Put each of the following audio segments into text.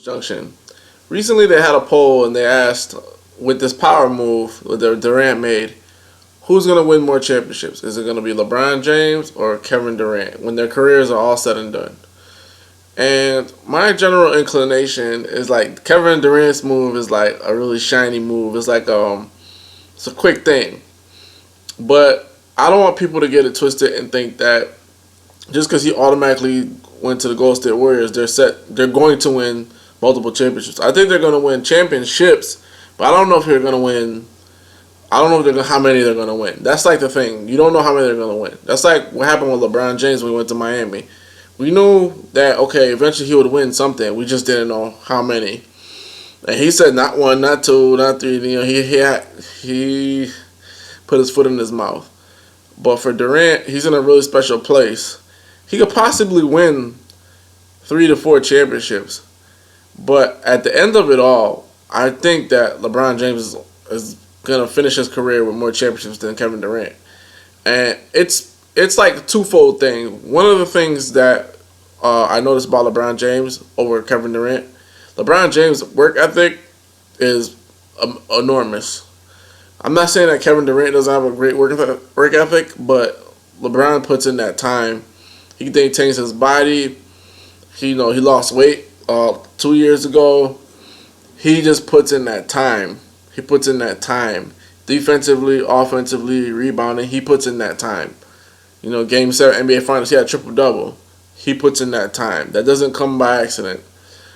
Junction. Recently, they had a poll and they asked, with this power move that Durant made, who's going to win more championships? Is it going to be LeBron James or Kevin Durant when their careers are all said and done? And my general inclination is like Kevin Durant's move is like a really shiny move. It's like it's a quick thing, but I don't want people to get it twisted and think that just because he automatically went to the Golden State Warriors, they're going to win multiple championships. I think they're going to win championships, but I don't know if they're going to win. I don't know how many they're going to win. That's like the thing. You don't know how many they're going to win. That's like what happened with LeBron James when he went to Miami. We knew that, okay, eventually he would win something. We just didn't know how many. And he said not one, not two, not three. You know, he put his foot in his mouth. But for Durant, he's in a really special place. He could possibly win 3 to 4 championships. But at the end of it all, I think that LeBron James is going to finish his career with more championships than Kevin Durant. And it's like a twofold thing. One of the things that I noticed about LeBron James over Kevin Durant, LeBron James' work ethic is enormous. I'm not saying that Kevin Durant doesn't have a great work ethic, but LeBron puts in that time. He maintains his body. He lost weight 2 years ago. He just puts in that time. He puts in that time. Defensively, offensively, rebounding, he puts in that time. Game 7 NBA Finals, he had a triple-double. He puts in that time. That doesn't come by accident.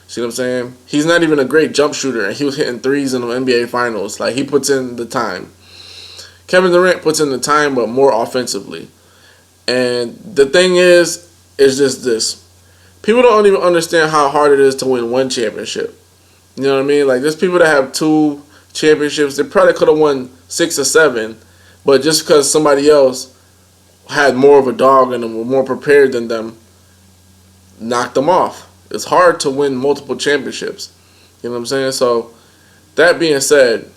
See what I'm saying? He's not even a great jump shooter, and he was hitting threes in the NBA Finals. Like, he puts in the time. Kevin Durant puts in the time, but more offensively. And the thing is just this. People don't even understand how hard it is to win one championship. You know what I mean? Like, there's people that have 2 championships. They probably could have won 6 or 7, but just because somebody else had more of a dog in them, were more prepared than them, knocked them off. It's hard to win multiple championships. You know what I'm saying? So, that being said,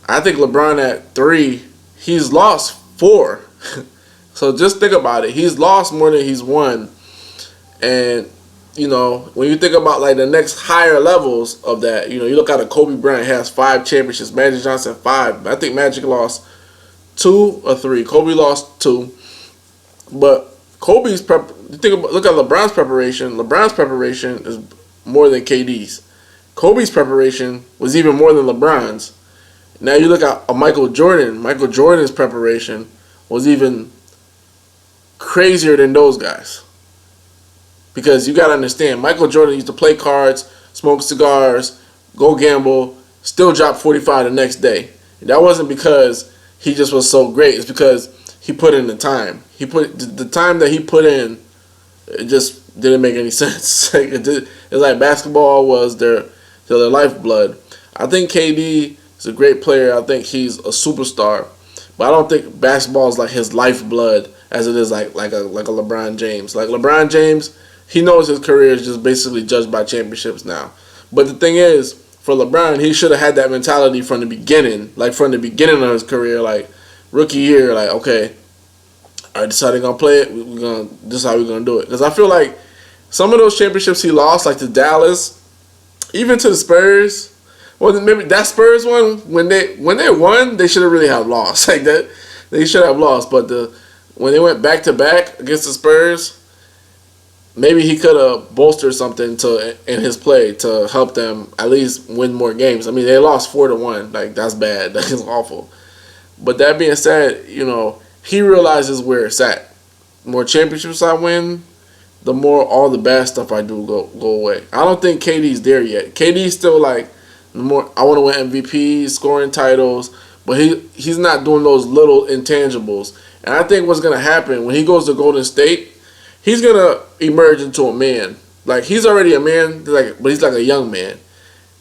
I think LeBron at 3, he's lost 4. So just think about it. He's lost more than he's won. And, when you think about like the next higher levels of that, you look at a Kobe Bryant has 5 championships. Magic Johnson 5. I think Magic lost 2 or 3. Kobe lost 2. But Kobe's look at LeBron's preparation. LeBron's preparation is more than KD's. Kobe's preparation was even more than LeBron's. Now you look at Michael Jordan. Michael Jordan's preparation was even crazier than those guys. Because you got to understand, Michael Jordan used to play cards, smoke cigars, go gamble, still drop 45 the next day. And that wasn't because he just was so great. It's because he put in the time. The time that he put in, it just didn't make any sense. It's like basketball was their lifeblood. I think KD is a great player. I think he's a superstar. But I don't think basketball is like his lifeblood as it is like a LeBron James. Like LeBron James, he knows his career is just basically judged by championships now. But the thing is, for LeBron, he should have had that mentality from the beginning. Like from the beginning of his career, like rookie year, like, okay, I decided going to play it. This is how we're going to do it. Because I feel like some of those championships he lost, like to Dallas, even to the Spurs. Well, maybe that Spurs one, when they won, they should have really have lost. Like that, they should have lost. But when they went back to back against the Spurs, maybe he could have bolstered something in his play to help them at least win more games. I mean, they lost 4-1. Like, that's bad. That is awful. But that being said, he realizes where it's at. The more championships I win, the more all the bad stuff I do go away. I don't think KD's there yet. KD's still like, the more I want to win MVPs, scoring titles, but he's not doing those little intangibles. And I think what's going to happen when he goes to Golden State, he's going to emerge into a man. Like, he's already a man, but he's like a young man.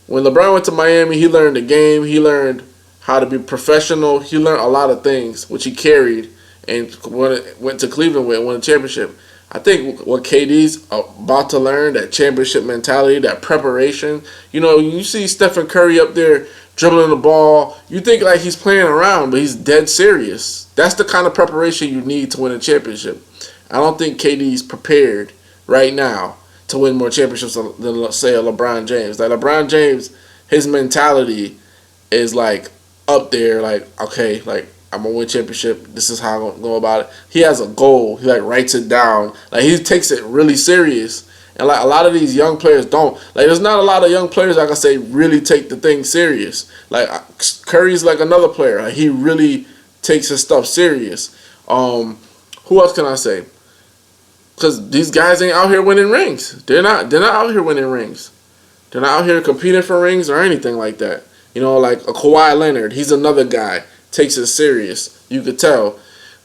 When LeBron went to Miami, he learned the game. He learned how to be professional. He learned a lot of things, which he carried and went to Cleveland with and won a championship. I think what KD's about to learn, that championship mentality, that preparation. You see Stephen Curry up there dribbling the ball. You think like he's playing around, but he's dead serious. That's the kind of preparation you need to win a championship. I don't think KD's prepared right now to win more championships than say a LeBron James. Like LeBron James, his mentality is like up there. Like okay, like I'm gonna win championship. This is how I'm gonna go about it. He has a goal. He like writes it down. Like he takes it really serious. And like a lot of these young players don't. Like there's not a lot of young players I can say really take the thing serious. Like Curry's like another player. Like, he really takes his stuff serious. Who else can I say? Because these guys ain't out here winning rings. They're not out here winning rings. They're not out here competing for rings or anything like that. You know, like a Kawhi Leonard. He's another guy. Takes it serious. You could tell.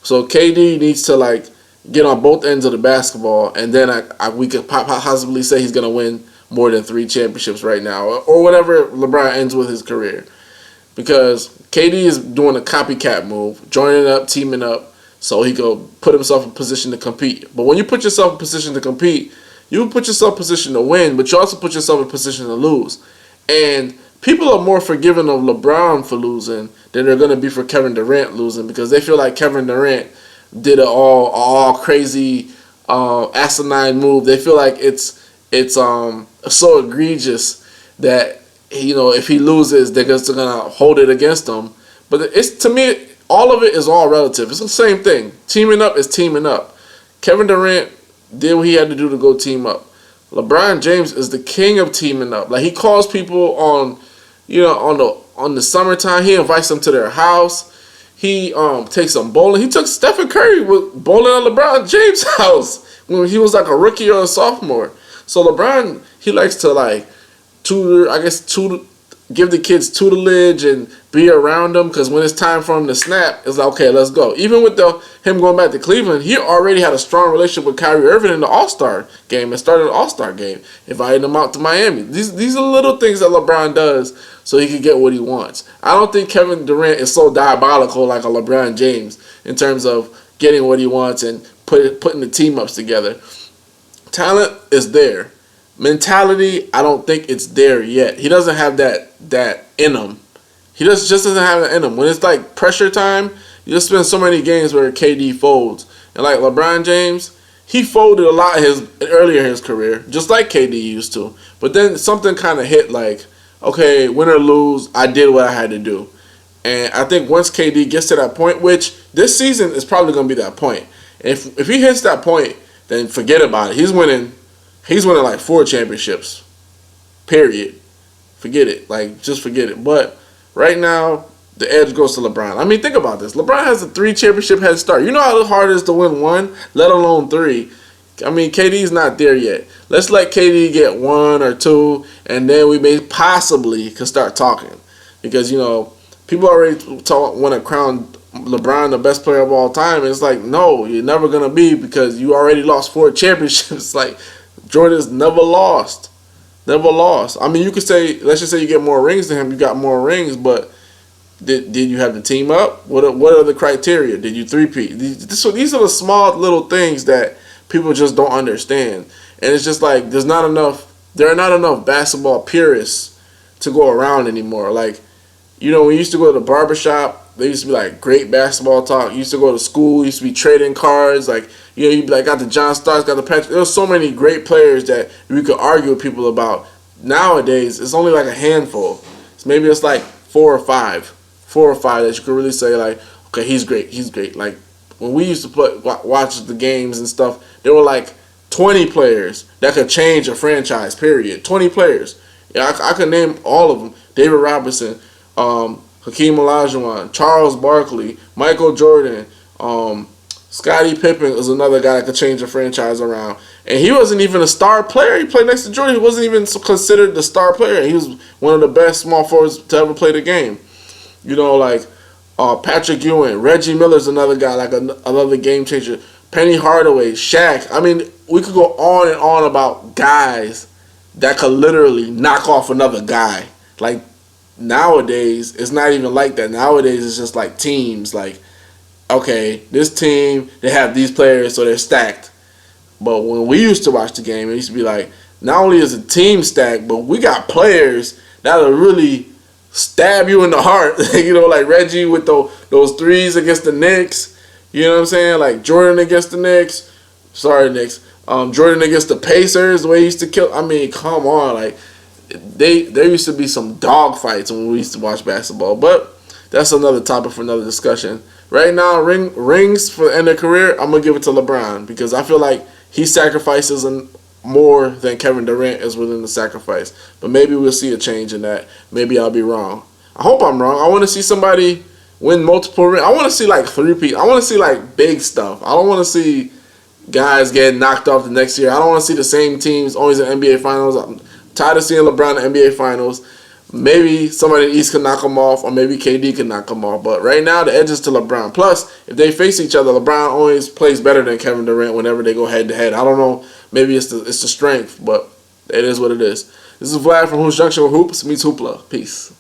So KD needs to like get on both ends of the basketball, and then we could possibly say he's gonna win more than 3 championships right now, or whatever LeBron ends with his career. Because KD is doing a copycat move, joining up, teaming up, so he could put himself in position to compete. But when you put yourself in position to compete, you put yourself in position to win, but you also put yourself in position to lose. And people are more forgiving of LeBron for losing than they're going to be for Kevin Durant losing, because they feel like Kevin Durant did an all crazy asinine move. They feel like it's so egregious that if he loses, they're just gonna hold it against him. But it's, to me, all of it is all relative. It's the same thing. Teaming up is teaming up. Kevin Durant did what he had to do to go team up. LeBron James is the king of teaming up. Like he calls people on the summertime. He invites them to their house. He takes them bowling. He took Stephen Curry with bowling at LeBron James' house when he was like a rookie or a sophomore. So LeBron, he likes to like give the kids tutelage and be around them, because when it's time for him to snap, it's like, okay, let's go. Even with him going back to Cleveland, he already had a strong relationship with Kyrie Irving in the All-Star game and started an All-Star game, inviting him out to Miami. These are little things that LeBron does so he can get what he wants. I don't think Kevin Durant is so diabolical like a LeBron James in terms of getting what he wants and putting the team ups together. Talent is there. Mentality, I don't think it's there yet. He doesn't have that in him. He just doesn't have it in him. When it's like pressure time, you just spend so many games where KD folds. And like LeBron James, he folded a lot earlier in his career, just like KD used to. But then something kind of hit like, okay, win or lose, I did what I had to do. And I think once KD gets to that point, which this season is probably going to be that point. If he hits that point, then forget about it. He's winning like 4 championships. Period. Forget it. Like, just forget it. But right now, the edge goes to LeBron. I mean, think about this. LeBron has a 3 championship head start. You know how hard it is to win 1, let alone 3. I mean, KD's not there yet. Let's let KD get 1 or 2, and then we may possibly can start talking. Because, people already want to crown LeBron the best player of all time. And it's like, no, you're never going to be, because you already lost 4 championships. Like, Jordan's never lost. Never lost. I mean, you could say, let's just say you get more rings than him. You got more rings, but did you have the team up? What are the criteria? Did you three-peat? These are the small little things that people just don't understand. And it's just like there are not enough basketball purists to go around anymore. Like, we used to go to the barbershop. There used to be like great basketball talk. You used to go to school. Used to be trading cards. Like, you'd be like, got the John Starks, got the Patrick. There was so many great players that we could argue with people about. Nowadays, it's only like a handful. So maybe it's like 4 or 5 that you could really say like, okay, he's great. Like when we used to watch the games and stuff, there were like 20 players that could change a franchise. Period. 20 players. Yeah, I could name all of them. David Robinson, Hakeem Olajuwon, Charles Barkley, Michael Jordan, Scottie Pippen is another guy that could change a franchise around. And he wasn't even a star player. He played next to Jordan. He wasn't even considered the star player. He was one of the best small forwards to ever play the game. Like Patrick Ewing, Reggie Miller's another guy, like another game changer. Penny Hardaway, Shaq. I mean, we could go on and on about guys that could literally knock off another guy. Like, nowadays, it's not even like that. Nowadays, it's just like teams. Like, okay, this team, they have these players, so they're stacked. But when we used to watch the game, it used to be like, not only is the team stacked, but we got players that'll really stab you in the heart. Like Reggie with those threes against the Knicks. You know what I'm saying? Like Jordan against the Knicks. Sorry, Knicks. Jordan against the Pacers, the way he used to kill. I mean, come on, like there used to be some dog fights when we used to watch basketball. But that's another topic for another discussion. Right now, rings for the end of career, I'm gonna give it to LeBron because I feel like he sacrifices more than Kevin Durant is willing to sacrifice. But maybe we'll see a change in that. Maybe I'll be wrong. I hope I'm wrong. I want to see somebody win multiple rings. I want to see like three-peat. I want to see like big stuff. I don't want to see guys getting knocked off the next year. I don't want to see the same teams always in NBA Finals. I'm tired of seeing LeBron in the NBA Finals. Maybe somebody in the East can knock him off, or maybe KD can knock him off. But right now, the edge is to LeBron. Plus, if they face each other, LeBron always plays better than Kevin Durant whenever they go head-to-head. I don't know. Maybe it's the strength, but it is what it is. This is Vlad from Hoops Junction with Hoops meets Hoopla. Peace.